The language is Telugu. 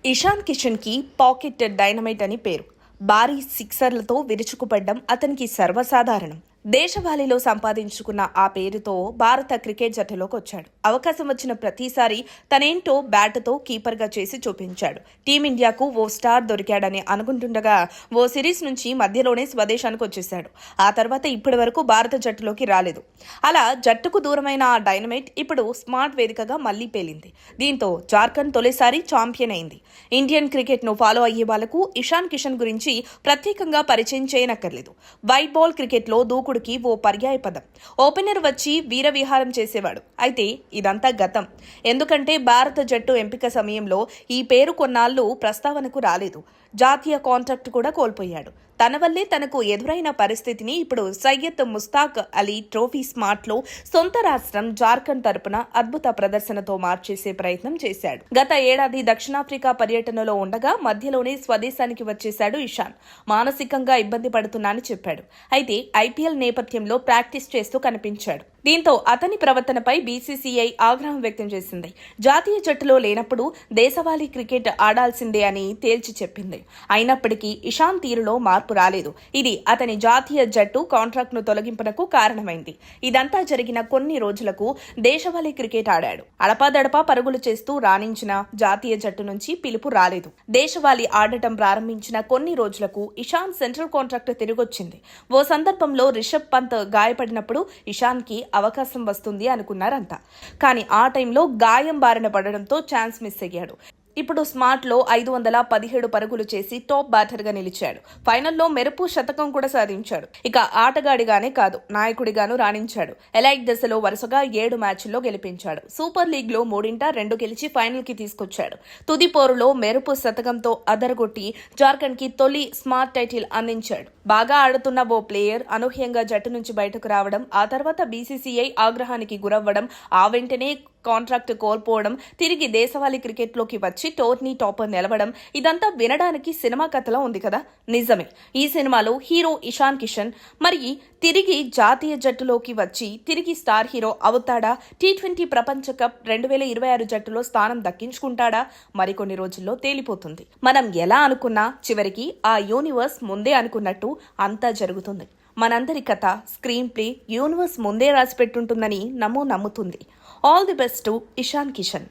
ఇషాన్ కిషన్కి పాకెట్ డైనమైట్ అని పేరు. భారీ సిక్సర్లతో విరుచుకుపడ్డం అతనికి సర్వసాధారణం. దేశవాళీలో సంపాదించుకున్న ఆ పేరుతో భారత క్రికెట్ జట్టులోకి వచ్చాడు. అవకాశం వచ్చిన ప్రతిసారి తనేంటో బ్యాట్తో కీపర్గా చేసి చూపించాడు. టీమిండియాకు ఓ స్టార్ దొరికాడని అనుకుంటుండగా ఓ సిరీస్ నుంచి మధ్యలోనే స్వదేశానికి వచ్చేశాడు. ఆ తర్వాత ఇప్పటి వరకు భారత జట్టులోకి రాలేదు. అలా జట్టుకు దూరమైన ఆ డైనమైట్ ఇప్పుడు స్మార్ట్ వేదికగా మళ్లీ పేలింది. దీంతో జార్ఖండ్ తొలిసారి ఛాంపియన్ అయింది. ఇండియన్ క్రికెట్ ను ఫాలో అయ్యే వాళ్లకు ఇషాన్ కిషన్ గురించి ప్రత్యేకంగా పరిచయం చేయనక్కర్లేదు. వైట్ బాల్ క్రికెట్ లో దూకుడుకి ఓ పర్యాయ పదం. ఓపెనర్ వచ్చి వీరవిహారం చేసేవాడు. అయితే ఇదంతా గతం. ఎందుకంటే భారత జట్టు ఎంపిక సమయంలో ఈ పేరు కొన్నాళ్లు ప్రస్తావనకు రాలేదు. జాతీయ కాంట్రాక్ట్ కూడా కోల్పోయాడు. తన వల్లే తనకు ఎదురైన పరిస్థితిని ఇప్పుడు సయ్యద్ ముస్తాక్ అలీ ట్రోఫీ స్మార్ట్లో సొంత రాష్ట్రం జార్ఖండ్ తరపున అద్భుత ప్రదర్శనతో మార్చేసే ప్రయత్నం చేశాడు. గత ఏడాది దక్షిణాఫ్రికా పర్యటనలో ఉండగా మధ్యలోనే స్వదేశానికి వచ్చేశాడు ఇషాన్. మానసికంగా ఇబ్బంది పడుతున్నానని చెప్పాడు. అయితే ఐపీఎల్ నేపథ్యంలో ప్రాక్టీస్ చేస్తూ కనిపించాడు. దీంతో అతని ప్రవర్తనపై బీసీసీఐ ఆగ్రహం వ్యక్తం చేసింది. జాతీయ జట్టులో లేనప్పుడు దేశవాళీ క్రికెట్ ఆడాల్సిందే అని తేల్చి చెప్పింది. అయినప్పటికీ ఇషాన్ తీరులో మార్పు రాలేదు. ఇది అతని జాతీయ జట్టు కాంట్రాక్ట్ ను తొలగింపునకు కారణమైంది. ఇదంతా జరిగిన కొన్ని రోజులకు దేశవాళీ క్రికెట్ ఆడాడు. అడపాదడపా పరుగులు చేస్తూ రాణించిన జాతీయ జట్టు నుంచి పిలుపు రాలేదు. దేశవాళీ ఆడటం ప్రారంభించిన కొన్ని రోజులకు ఇషాన్ సెంట్రల్ కాంట్రాక్ట్ తిరిగొచ్చింది. ఓ సందర్భంలో రిషబ్ పంత్ గాయపడినప్పుడు ఇషాన్ కి అవకాశం వస్తుంది అనుకున్నారంతా. కానీ ఆ టైంలో గాయం బారిన పడడంతో ఛాన్స్ మిస్ అయ్యాడు. ఇప్పుడు స్మార్ట్ లో 517 పరుగులు చేసి టాప్ బ్యాటర్ గా నిలిచాడు. ఫైనల్లో మెరుపు శతకం కూడా సాధించాడు. ఇక ఆటగాడిగానే కాదు, నాయకుడిగాను రాణించాడు. ఎలైట్ దశలో వరుసగా 7 మ్యాచ్ల్లో గెలిపించాడు. సూపర్ లీగ్ లో 3 గెలిచి ఫైనల్ కి తీసుకొచ్చాడు. తుది పోరులో మెరుపు శతకంతో అదరగొట్టి జార్ఖండ్ కి తొలి స్మార్ట్ టైటిల్ అందించాడు. బాగా ఆడుతున్న ఓ ప్లేయర్ అనూహ్యంగా జట్టు నుంచి బయటకు రావడం, ఆ తర్వాత బీసీసీఐ ఆగ్రహానికి గురవ్వడం, ఆ వెంటనే కాంట్రాక్ట్ కోల్పోవడం, తిరిగి దేశవాళీ క్రికెట్ లోకి వచ్చి టోర్నీ టాపర్ నిలవడం, ఇదంతా వినడానికి సినిమా కథలా ఉంది కదా. నిజమే. ఈ సినిమాలో హీరో ఇషాన్ కిషన్ మరి తిరిగి జాతీయ జట్టులోకి వచ్చి తిరిగి స్టార్ హీరో అవుతాడా? టీ20 ప్రపంచ కప్ 2026 జట్టులో స్థానం దక్కించుకుంటాడా? మరికొన్ని రోజుల్లో తేలిపోతుంది. మనం ఎలా అనుకున్నా చివరికి ఆ యూనివర్స్ ముందే అనుకున్నట్టు అంతా జరుగుతుంది. మనందరి కథ, స్క్రీన్ ప్లే యూనివర్స్ ముందే రాసిపెట్టుంటుందని నమ్ముతుంది. All the best to Ishan Kishan.